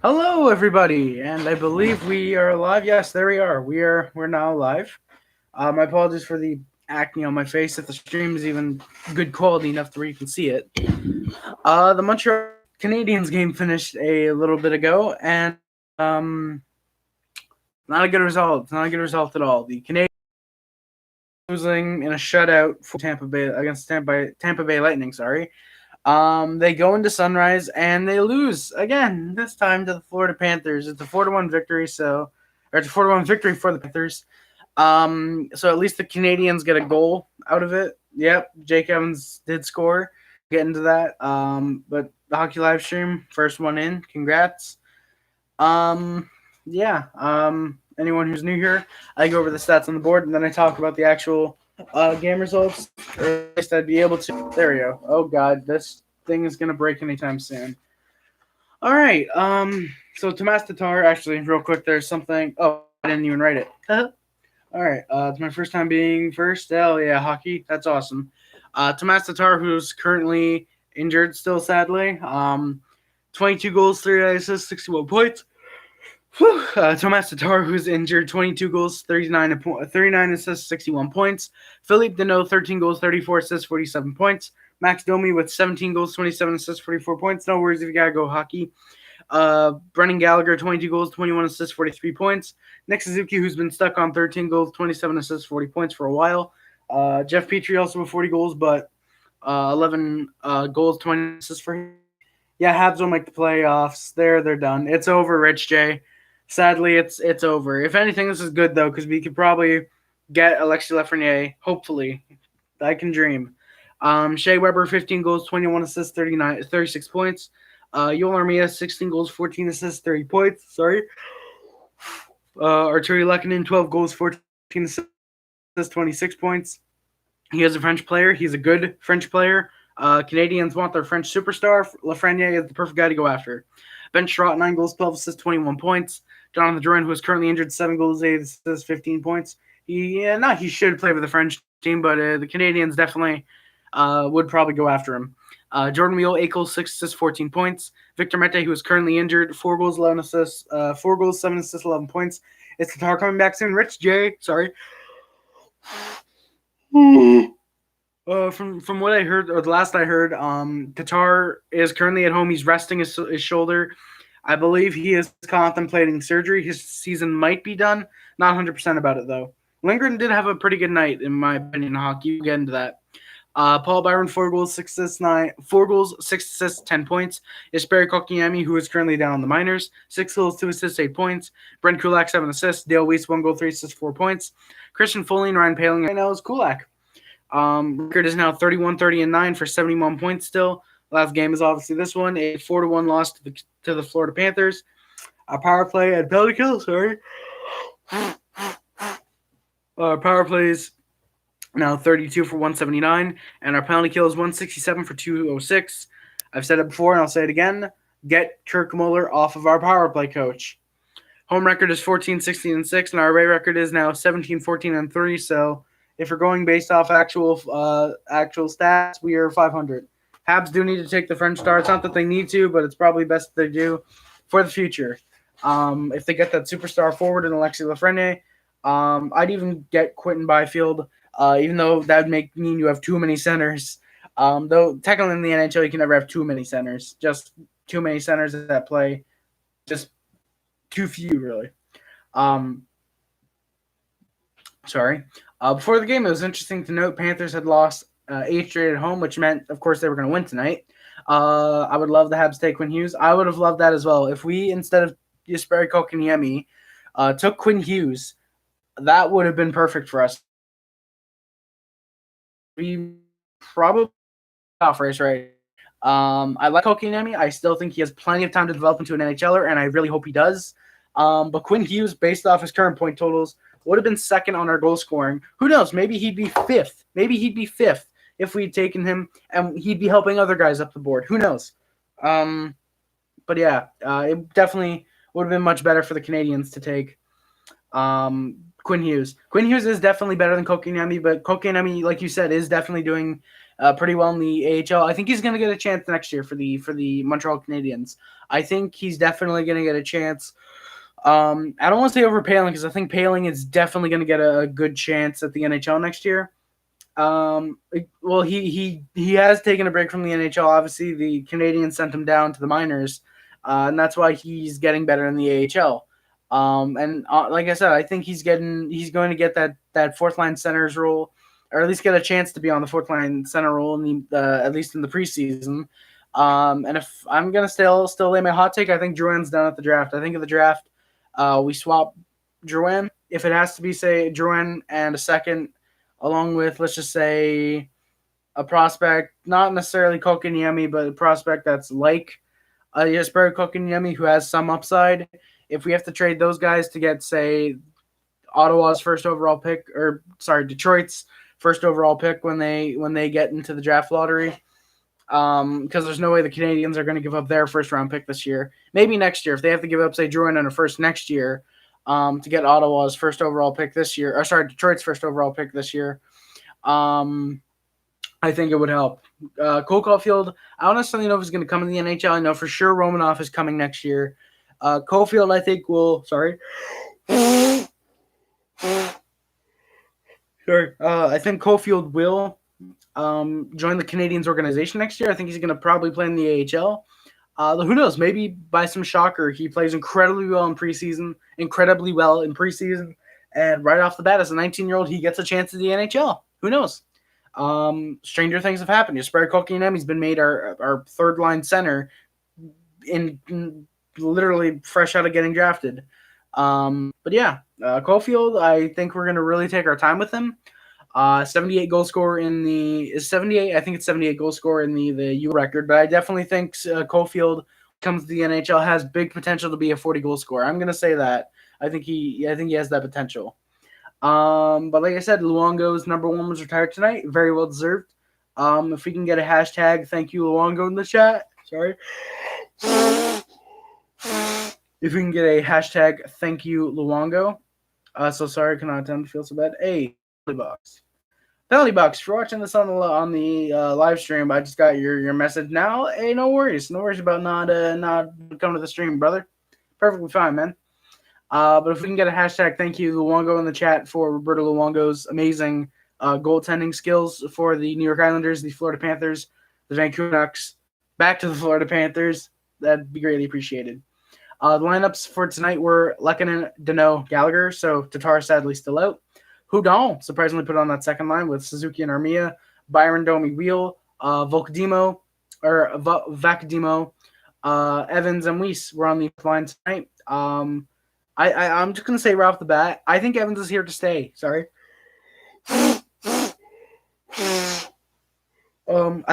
Hello, everybody, and I believe we are live. Yes, there we are. We're now live. My apologies for the acne on my face. If the stream is even good quality enough to where you can see it. The Montreal Canadiens game finished a little bit ago, and not a good result. Not a good result at all. The Canadiens losing in a shutout for Tampa Bay against Tampa Bay Lightning. Sorry. They go into Sunrise and they lose again. This time to the Florida Panthers. It's a 4-1 victory. Or it's a 4-1 victory for the Panthers. So at least the Canadians get a goal out of it. Yep, Jake Evans did score. Get into that. But the hockey live stream, first one in. Congrats. Yeah. Anyone who's new here, I go over the stats on the board and then I talk about the actual game results. Or at least I'd be able to. There we go. Oh God, this thing is gonna break anytime soon. All right. So Tomas Tatar, actually, real quick, there's something. Oh, I didn't even write it. All right. It's my first time being first. Hell yeah, hockey. That's awesome. Tomas Tatar, who's currently injured still, sadly. 22 goals, 3 assists, 61 points. Tomas Tatar, who's injured, 22 goals, 39 assists, 61 points. Philippe Deneau, 13 goals, 34 assists, 47 points. Max Domi with 17 goals, 27 assists, 44 points. No worries if you gotta go hockey. Brendan Gallagher, 22 goals, 21 assists, 43 points. Nick Suzuki, who's been stuck on 13 goals, 27 assists, 40 points for a while. Jeff Petrie also with 40 goals, but 11 goals, 20 assists for him. Yeah, Habs will make the playoffs. They're done. It's over, Rich J. Sadly, it's over. If anything, this is good though because we could probably get Alexis Lafreniere. Hopefully, I can dream. Shea Weber, 15 goals, 21 assists, 36 points. Yoel Armia, 16 goals, 14 assists, 30 points. Sorry. Arturi Lehkonen, 12 goals, 14 assists, 26 points. He is a French player. He's a good French player. Canadians want their French superstar. Lafreniere is the perfect guy to go after. Ben Sherratt, 9 goals, 12 assists, 21 points. Jonathan Drouin, who is currently injured, 7 goals, 8 assists, 15 points. He should play for the French team, but the Canadians definitely would probably go after him. Jordan Weal, 8 goals, 6 assists, 14 points. Victor Mete, who is currently injured, 4 goals, 11 assists, 4 goals, 7 assists, 11 points. It's Tatar coming back soon. Rich J, sorry. From what I heard, or the last I heard, Tatar is currently at home. He's resting his shoulder. I believe he is contemplating surgery. His season might be done. Not 100% about it, though. Lindgren did have a pretty good night, in my opinion, in hockey. We'll get into that. Paul Byron, 4 goals, 6 assists, 6 assists, 10 points. Jesperi Kotkaniemi, who is currently down in the minors, 6 goals, 2 assists, 8 points. Brent Kulak, 7 assists. Dale Weiss, 1 goal, 3 assists, 4 points. Christian Foley and Ryan Paling right now is Kulak. Record is now 31-30-9 for 71 points still. Last game is obviously this one, a 4-1 loss to the Florida Panthers. Our power play and penalty kill, sorry. Our power play is now 32 for 179, and our penalty kill is 167 for 206. I've said it before, and I'll say it again. Get Kirk Muller off of our power play coach. Home record is 14-16-6, and our away record is now 17-14-3, so if we're going based off actual stats, we are 500. Habs do need to take the French start. It's not that they need to, but it's probably best that they do for the future. If they get that superstar forward in Alexis Lafreniere, I'd even get Quentin Byfield, even though that would mean you have too many centers. Though technically in the NHL you can never have too many centers. Just too many centers that play. Just too few, really. Sorry. Before the game, it was interesting to note Panthers had lost 8 straight at home, which meant, of course, they were going to win tonight. I would love the Habs take Quinn Hughes. I would have loved that as well. If we, instead of Jesperi Kotkaniemi, took Quinn Hughes, that would have been perfect for us. We probably off race, right? I like Kotkaniemi. I still think he has plenty of time to develop into an NHLer, and I really hope he does. But Quinn Hughes, based off his current point totals, would have been second on our goal scoring. Who knows? Maybe he'd be fifth. If we'd taken him, and he'd be helping other guys up the board. Who knows? But yeah, it definitely would have been much better for the Canadians to take Quinn Hughes. Quinn Hughes is definitely better than Kotkaniemi, but Kotkaniemi, like you said, is definitely doing pretty well in the AHL. I think he's going to get a chance next year for the Montreal Canadiens. I think he's definitely going to get a chance. I don't want to say over Paling because I think Paling is definitely going to get a good chance at the NHL next year. Well, he has taken a break from the NHL. Obviously, the Canadiens sent him down to the minors, and that's why he's getting better in the AHL. Like I said, I think he's going to get that fourth line center's role, or at least get a chance to be on the fourth line center role in the at least in the preseason. And if I'm gonna still lay my hot take, I think Drouin's done at the draft. I think at the draft, we swap Drouin if it has to be, say, Drouin and a second, along with, let's just say, a prospect, not necessarily Kotkaniemi, but a prospect that's like Jesper Kotkaniemi, who has some upside. If we have to trade those guys to get, say, Ottawa's first overall pick, or sorry, Detroit's first overall pick when they get into the draft lottery, because there's no way the Canadiens are going to give up their first round pick this year. Maybe next year if they have to give up, say, Drouin and a first next year, to get Ottawa's first overall pick this year, or sorry, Detroit's first overall pick this year. I think it would help. Cole Caulfield, I don't necessarily know if he's going to come in the NHL. I know for sure Romanoff is coming next year. Caulfield, I think, will. Sorry. Sure. I think Caulfield will join the Canadiens organization next year. I think he's going to probably play in the AHL. Who knows? Maybe by some shocker, he plays incredibly well in preseason, and right off the bat, as a 19-year-old, he gets a chance at the NHL. Who knows? Stranger things have happened. Jesper Kotkaniemi's been made our third line center in literally fresh out of getting drafted. But yeah, Caulfield, I think we're gonna really take our time with him. 78 goal scorer in the 78. I think it's 78 goal scorer in the U record, but I definitely think Caulfield comes to the NHL has big potential to be a 40 goal scorer. I'm gonna say that. I think he has that potential. But like I said, Luongo's number one was retired tonight. Very well deserved. If we can get a hashtag thank you Luongo in the chat. Sorry. If we can get a hashtag thank you Luongo. So sorry, cannot attempt to feel so bad. Hey, Penalty Box, if you're watching this on the live stream, I just got your message now. Hey, no worries about not coming to the stream, brother. Perfectly fine, man. But if we can get a hashtag thank you Luongo in the chat for Roberto Luongo's amazing goaltending skills for the New York Islanders, the Florida Panthers, the Vancouver Canucks, back to the Florida Panthers, that'd be greatly appreciated. The lineups for tonight were Lehkonen, Danault, Gallagher, so Tatar sadly still out. Huberdeau surprisingly put on that second line with Suzuki and Armia, Byron, Domi, Wheel, Vakdimo, Evans, and Weiss were on the line tonight. I'm just going to say right off the bat, I think Evans is here to stay. Sorry. I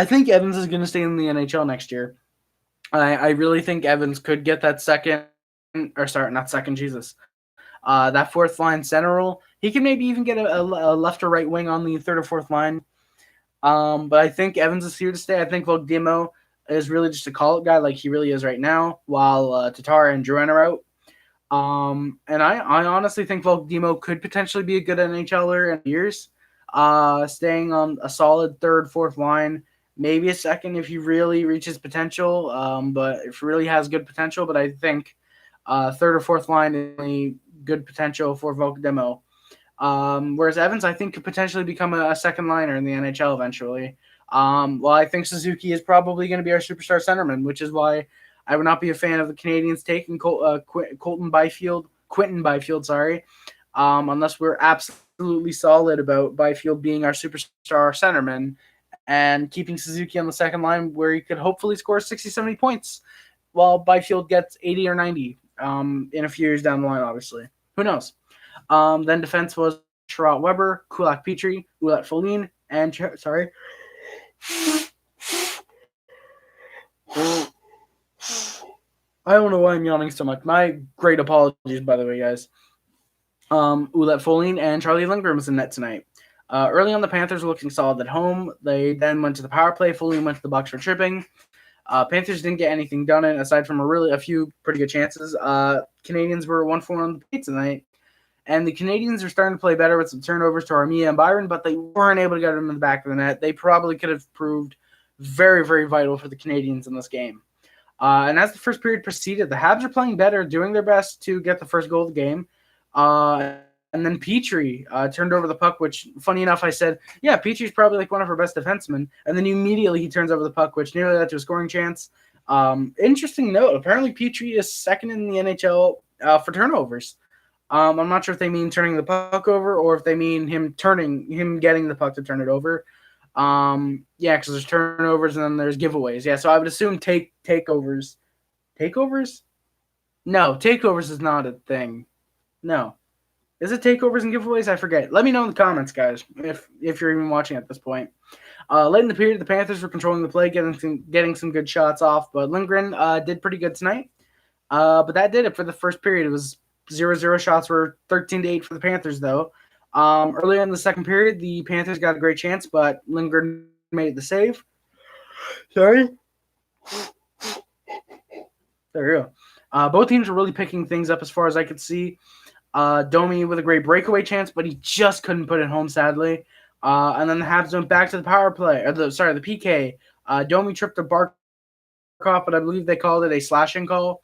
think Evans is going to stay in the NHL next year. I really think Evans could get that that fourth line center role. He can maybe even get a left or right wing on the third or fourth line. But I think Evans is here to stay. I think Vakdimo is really just a call-it guy like he really is right now, while Tatar and Drouin are out. And I honestly think Vakdimo could potentially be a good NHLer in years, staying on a solid third, fourth line, maybe a second if he really reaches potential, but if he really has good potential. But I think third or fourth line is really good potential for Vakdimo. Whereas Evans, I think, could potentially become a second liner in the NHL eventually. Well, I think Suzuki is probably going to be our superstar centerman, which is why I would not be a fan of the Canadiens taking Quinton Byfield, unless we're absolutely solid about Byfield being our superstar centerman and keeping Suzuki on the second line where he could hopefully score 60, 70 points while Byfield gets 80 or 90 in a few years down the line, obviously. Who knows? Then defense was Sherratt Weber, Kulak Petrie, Ouellet Folin, and I don't know why I'm yawning so much. My great apologies, by the way, guys. Ouellet Folin and Charlie Lindgren was in net tonight. Early on, the Panthers were looking solid at home. They then went to the power play. Folin went to the box for tripping. Panthers didn't get anything done aside from a few pretty good chances. Canadiens were 1-4 on the paint tonight. And the Canadiens are starting to play better with some turnovers to Armia and Byron, but they weren't able to get them in the back of the net. They probably could have proved very, very vital for the Canadiens in this game. And as the first period proceeded, the Habs are playing better, doing their best to get the first goal of the game. And then Petrie turned over the puck, which, funny enough, I said, yeah, Petrie's probably like one of our best defensemen. And then immediately he turns over the puck, which nearly led to a scoring chance. Interesting note, apparently Petrie is second in the NHL for turnovers. I'm not sure if they mean turning the puck over or if they mean him getting the puck to turn it over. Yeah, because there's turnovers and then there's giveaways. Yeah, so I would assume takeovers. Takeovers? No, takeovers is not a thing. No. Is it takeovers and giveaways? I forget. Let me know in the comments, guys, if you're even watching at this point. Late in the period, the Panthers were controlling the play, getting some good shots off, but Lindgren did pretty good tonight. But that did it for the first period. It was 0-0 shots were 13-8 for the Panthers, though. Earlier in the second period, the Panthers got a great chance, but Lindgren made the save. Sorry. There you go. Both teams were really picking things up as far as I could see. Domi with a great breakaway chance, but he just couldn't put it home, sadly. And then the Habs went back to the power play, the PK. Domi tripped a Barkov, but I believe they called it a slashing call.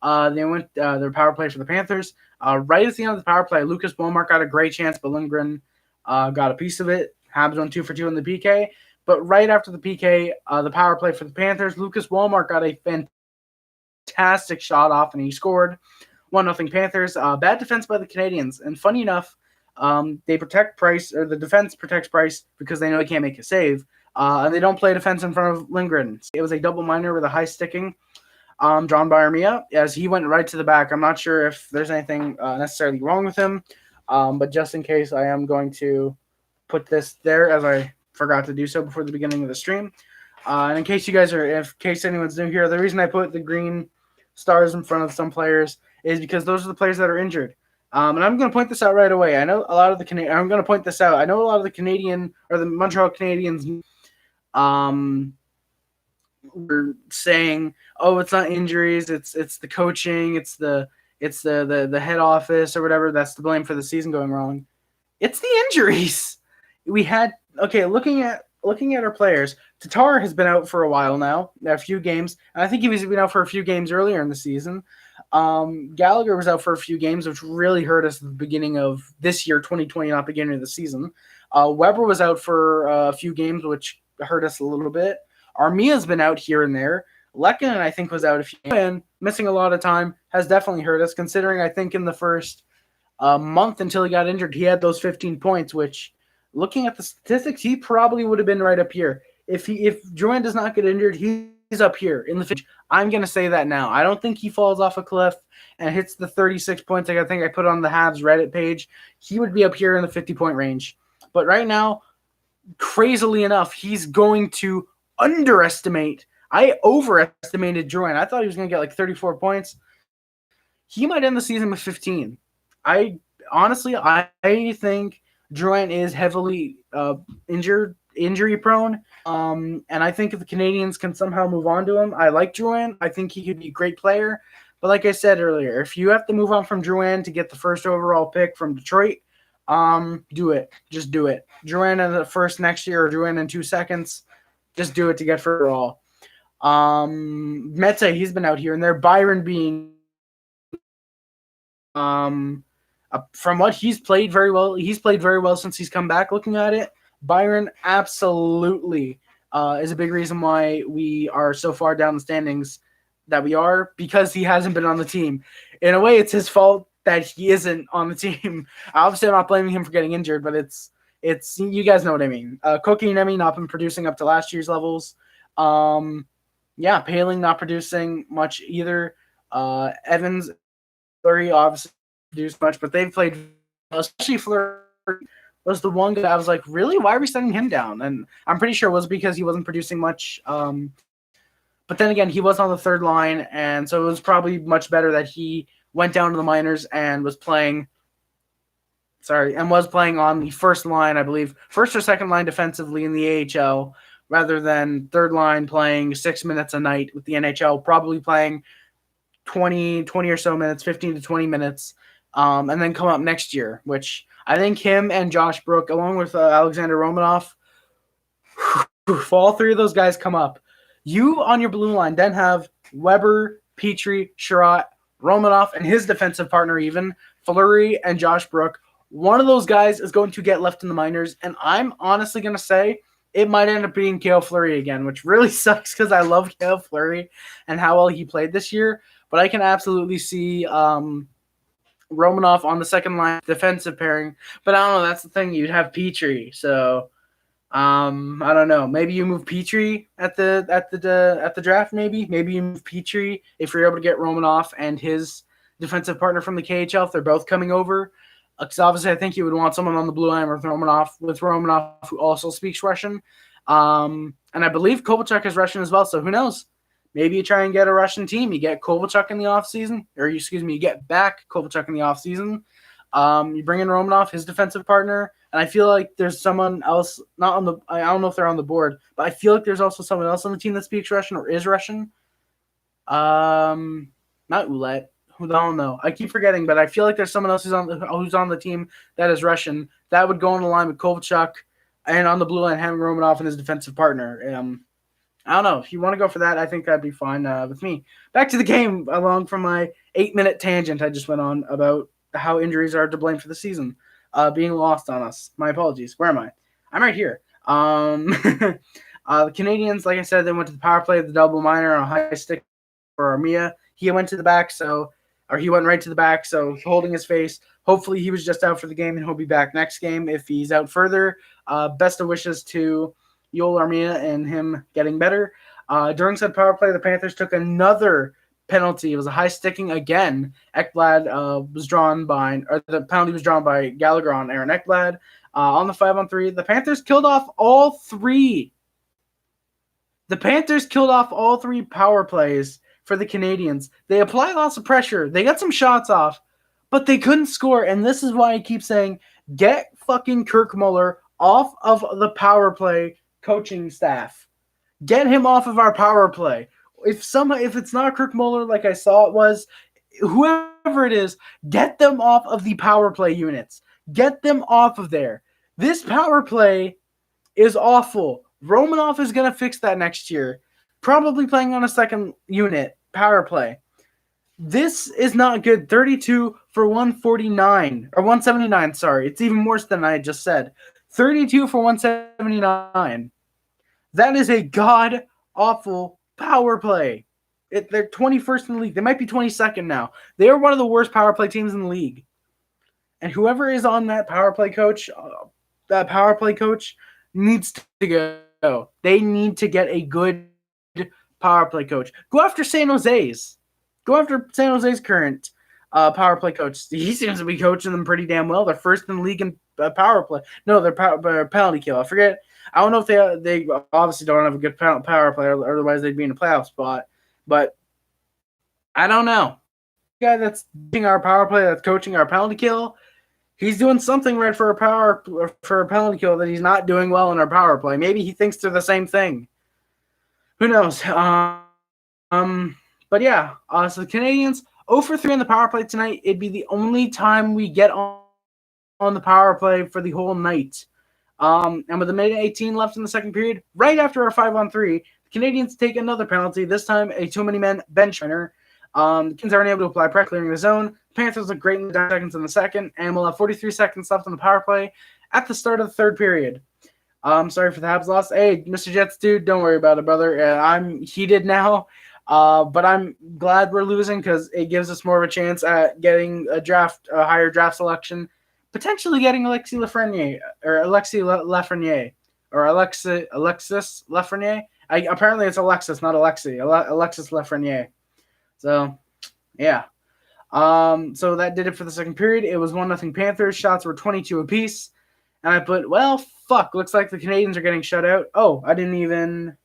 They went their power play for the Panthers. Right at the end of the power play, Lukas Wallmark got a great chance, but Lindgren got a piece of it. Habs went 2 for 2 in the PK. But right after the PK, the power play for the Panthers, Lukas Wallmark got a fantastic shot off, and he scored. 1-0 Panthers. Bad defense by the Canadiens. And funny enough, they protect Price, or the defense protects Price because they know he can't make a save. And they don't play defense in front of Lindgren. It was a double minor with a high sticking drawn by Armia as he went right to the back. I'm not sure if there's anything necessarily wrong with him, but just in case, I am going to put this there as I forgot to do so before the beginning of the stream. And in case anyone's new here, the reason I put the green stars in front of some players is because those are the players that are injured. And I'm going to point this out right away. I know a lot of the I'm going to point this out. I know a lot of the Montreal Canadiens were saying, "Oh, it's not injuries. It's the coaching. It's the head office or whatever that's to blame for the season going wrong." It's the injuries. We had looking at our players. Tatar has been out for a while now, a few games. And I think he was been out for a few games earlier in the season. Gallagher was out for a few games, which really hurt us at the beginning of this year, 2020, not beginning of the season. Weber was out for a few games, which hurt us a little bit. Armia's been out here and there. Lehkonen, I think, was out a few games. And missing a lot of time has definitely hurt us, considering I think in the first month until he got injured, he had those 15 points, which, looking at the statistics, he probably would have been right up here. If Drouin does not get injured, he's up here in the finish. I'm going to say that now. I don't think he falls off a cliff and hits the 36 points like I think I put on the Habs Reddit page. He would be up here in the 50-point range. But right now, crazily enough, he's going to underestimate. I overestimated Drouin. I thought he was going to get like 34 points. He might end the season with 15. I think Drouin is heavily injury prone. And I think if the Canadiens can somehow move on to him, I like Drouin. I think he could be a great player. But like I said earlier, if you have to move on from Drouin to get the first overall pick from Detroit, do it. Just do it. Drouin in the first next year or Drouin in 2 seconds. Just do it to get for all. Meta, he's been out here and there. Byron being from what he's played very well. He's played very well since he's come back. Looking at it, Byron absolutely is a big reason why we are so far down the standings that we are, because he hasn't been on the team. In a way, it's his fault that he isn't on the team. Obviously, I'm not blaming him for getting injured, but it's you guys know what I mean. Kotkaniemi not been producing up to last year's levels. Paling not producing much either. Evans, Fleury obviously produced much, but they've played, especially Fleury was the one guy I was like, really? Why are we sending him down? And I'm pretty sure it was because he wasn't producing much. But then again, he was on the third line, and so it was probably much better that he went down to the minors and was playing on the first line, I believe, first or second line defensively in the AHL, rather than third line playing 6 minutes a night with the NHL, probably playing 20 or so minutes, 15 to 20 minutes and then come up next year, which I think him and Josh Brook, along with Alexander Romanov, for all three of those guys come up. You on your blue line then have Weber, Petrie, Sherratt, Romanov, and his defensive partner even, Fleury and Josh Brook. One of those guys is going to get left in the minors, and I'm honestly going to say it might end up being Cale Fleury again, which really sucks because I love Cale Fleury and how well he played this year, but I can absolutely see Romanov on the second line defensive pairing, but I don't know. That's the thing. You'd have Petrie, so I don't know. Maybe you move Petrie at the draft. Maybe you move Petrie if you're able to get Romanov and his defensive partner from the KHL if they're both coming over. Because obviously, I think you would want someone on the blue line with Romanov who also speaks Russian. And I believe Kovalchuk is Russian as well. So who knows? Maybe you try and get a Russian team. You get Kovalchuk in the offseason. You get back Kovalchuk in the offseason. You bring in Romanov, his defensive partner. And I feel like there's someone else, I don't know if they're on the board, but I feel like there's also someone else on the team that speaks Russian or is Russian. Not Ouellet. I don't know. I keep forgetting, but I feel like there's someone else who's on the team that is Russian. That would go on the line with Kovalchuk, and on the blue line having Romanov and his defensive partner. I don't know. If you want to go for that, I think that'd be fine with me. Back to the game, along from my 8-minute tangent I just went on about how injuries are to blame for the season being lost on us. My apologies. Where am I? I'm right here. The Canadiens, like I said, they went to the power play of the double minor on a high stick for Armia. He went to the back, he went right to the back, so holding his face. Hopefully he was just out for the game, and he'll be back next game if he's out further. Best of wishes to Yoel Armia and him getting better. During said power play, the Panthers took another penalty. It was a high sticking again. Ekblad was drawn by, or the penalty was drawn by Gallagher on Aaron Ekblad. On the 5-on-3, the Panthers killed off all three. The Panthers killed off all three power plays for the Canadiens. They applied lots of pressure. They got some shots off, but they couldn't score. And this is why I keep saying, get fucking Kirk Muller off of the power play coaching staff. Get him off of our power play. If it's not Kirk Muller like I saw it was, whoever it is, get them off of the power play units. Get them off of there. This power play is awful. Romanov is going to fix that next year. Probably playing on a second unit power play. This is not good. 32 for 149 or 179. Sorry, it's even worse than I just said. 32 for 179. That is a god awful power play. They're 21st in the league. They might be 22nd now. They are one of the worst power play teams in the league. And whoever is on that power play coach needs to go. They need to get a good power play coach. Go after San Jose's. Go after San Jose's current power play coach. He seems to be coaching them pretty damn well. They're first in the league in power play. No, they're penalty kill. I forget. I don't know if they obviously don't have a good power play, otherwise they'd be in a playoff spot. But I don't know. The guy that's doing our power play, that's coaching our penalty kill, he's doing something right for a penalty kill that he's not doing well in our power play. Maybe he thinks they're the same thing. Who knows? But yeah, so the Canadiens 0 for 3 on the power play tonight. It'd be the only time we get on the power play for the whole night. And with a minute 18 left in the second period, right after our 5-on-3, the Canadiens take another penalty. This time, a too many men bench runner. The Canadiens aren't able to apply pressure clearing the zone. The Panthers look great in the seconds in the second, and we'll have 43 seconds left on the power play at the start of the third period. Sorry for the Habs loss. Hey, Mr. Jets dude, don't worry about it, brother. I'm heated now, but I'm glad we're losing because it gives us more of a chance at getting a higher draft selection, potentially getting Alexis Lafreniere, apparently it's Alexis, not Alexi. Alexis Lafreniere. So, yeah. So that did it for the second period. It was 1-0 Panthers. Shots were 22 apiece. And I put, well, fuck. Looks like the Canadiens are getting shut out. Oh, I didn't even.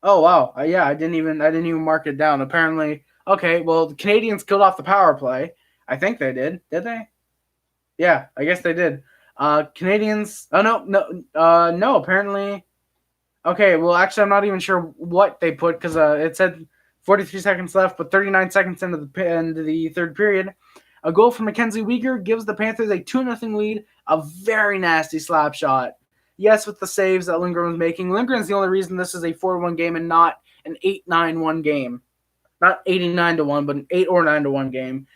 Oh, wow. Yeah, I didn't even mark it down. Apparently. Okay, well, the Canadiens killed off the power play. I think they did. Did they? Yeah, I guess they did. Canadiens. Oh, no, apparently. Okay, well, actually, I'm not even sure what they put because it said 43 seconds left, but 39 seconds into the third period. A goal from MacKenzie Weegar gives the Panthers a 2-0 lead, a very nasty slap shot. Yes, with the saves that Lindgren was making. Lindgren's the only reason this is a 4-1 game and not an 8-9-1 game. Not 89-1, but an 8 or 9-1 game.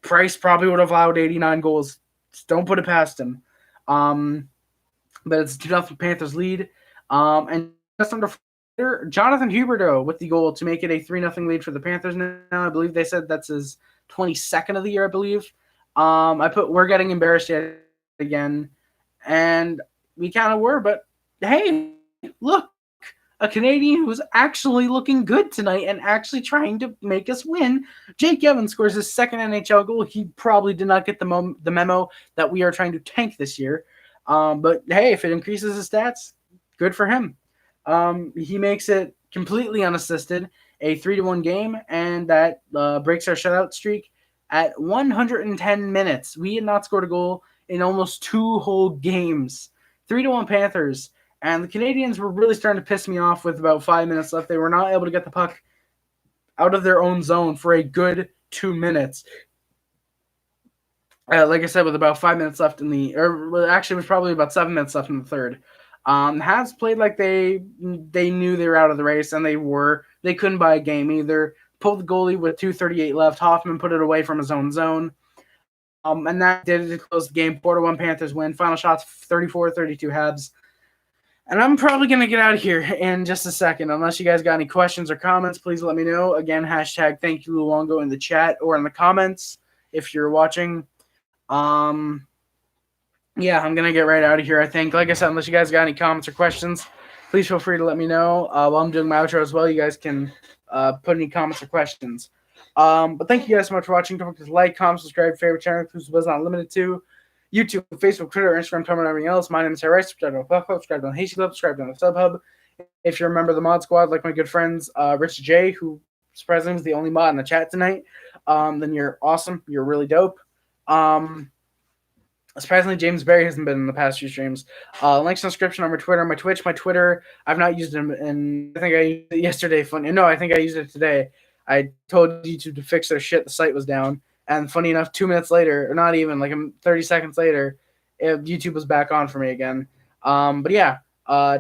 Price probably would have allowed 89 goals. Just don't put it past him. But it's a 2-0 Panthers lead. And just under Jonathan Huberdeau with the goal to make it a 3-0 lead for the Panthers now. I believe they said that's his 22nd of the year, I believe. We're getting embarrassed yet again. And we kind of were, but hey, look, a Canadian who's actually looking good tonight and actually trying to make us win. Jake Evans scores his second NHL goal. He probably did not get the memo that we are trying to tank this year. But hey, if it increases his stats, good for him. He makes it completely unassisted, a 3-1 game, and that breaks our shutout streak at 110 minutes. We had not scored a goal in almost 2 whole games. 3-1 Panthers. And the Canadiens were really starting to piss me off with about 5 minutes left. They were not able to get the puck out of their own zone for a good 2 minutes. Like I said, with about 5 minutes left actually it was probably about 7 minutes left in the third. Habs played like they knew they were out of the race, and they couldn't buy a game either. Pulled the goalie with 2:38 left. Hoffman put it away from his own zone. And that did it to close the game. 4-1 Panthers win. Final shots 34-32 Habs. And I'm probably going to get out of here in just a second. Unless you guys got any questions or comments, please let me know. Again, hashtag thank you Luongo in the chat or in the comments if you're watching. Yeah, I'm going to get right out of here, I think. Like I said, unless you guys got any comments or questions, please feel free to let me know. While I'm doing my outro as well, you guys can put any comments or questions. But thank you guys so much for watching. Don't forget to like, comment, subscribe, favorite channel, who's was not limited to YouTube, Facebook, Twitter, Instagram, Tumblr, and everything else. My name is Harry Rice. Subscribe to the Club, subscribe to the Hasty Club, subscribe to the SubHub. If you're a member of the Mod Squad, like my good friends Rich J, who surprisingly is the only mod in the chat tonight, then you're awesome. You're really dope. Surprisingly, James Berry hasn't been in the past few streams. Links in the description on my Twitter, my Twitch. My Twitter, I've not used it in I think I used it yesterday. No, I think I used it today. I told YouTube to fix their shit. The site was down. And funny enough, 2 minutes later, or not even, like 30 seconds later, YouTube was back on for me again. But yeah,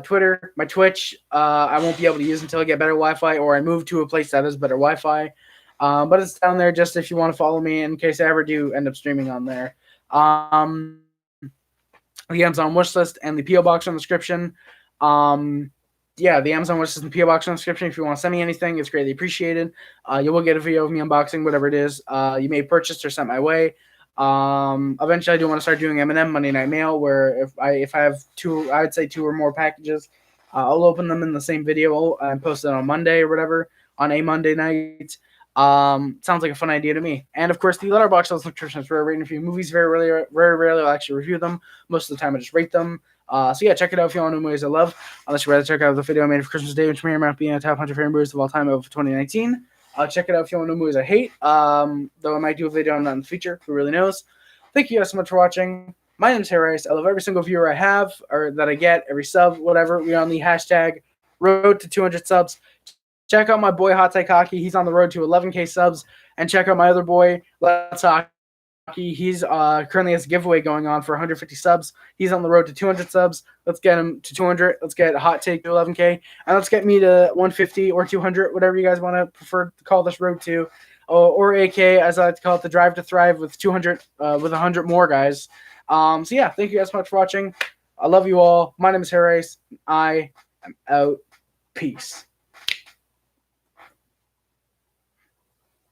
Twitter, my Twitch, I won't be able to use until I get better Wi-Fi or I move to a place that has better Wi-Fi. But it's down there just if you want to follow me in case I ever do end up streaming on there. The Amazon wish list and the PO box in the description. Yeah, the Amazon wish list and PO box in the description. If you want to send me anything, it's greatly appreciated. You will get a video of me unboxing whatever it is you may purchase or sent my way. Eventually, I do want to start doing M&M Monday Night Mail, where if I have I would say 2 or more packages, I'll open them in the same video and post it on Monday or whatever on a Monday night. Sounds like a fun idea to me. And of course, the letterbox on the description is where I rate a few movies. Very rarely I'll actually review them. Most of the time I just rate them. So yeah, check it out if you want to know movies I love. Unless you'd rather check out the video I made for Christmas Day, which may or may not be in the top 100 favorite movies of all time of 2019. Check it out if you want to know movies I hate. Though I might do a video on that in the future. Who really knows? Thank you guys so much for watching. My name is Harry Rice. I love every single viewer I have or that I get, every sub, whatever. We're on the hashtag road to 200 subs. Check out my boy Hot Take Hockey. He's on the road to 11K subs. And check out my other boy, Let's Hockey. He's currently has a giveaway going on for 150 subs. He's on the road to 200 subs. Let's get him to 200. Let's get Hot Take to 11K. And let's get me to 150 or 200, whatever you guys want to prefer to call this road to. Or AK, as I like to call it, the Drive to Thrive with 200, with 100 more guys. So yeah, thank you guys so much for watching. I love you all. My name is Harry Rice. I am out. Peace.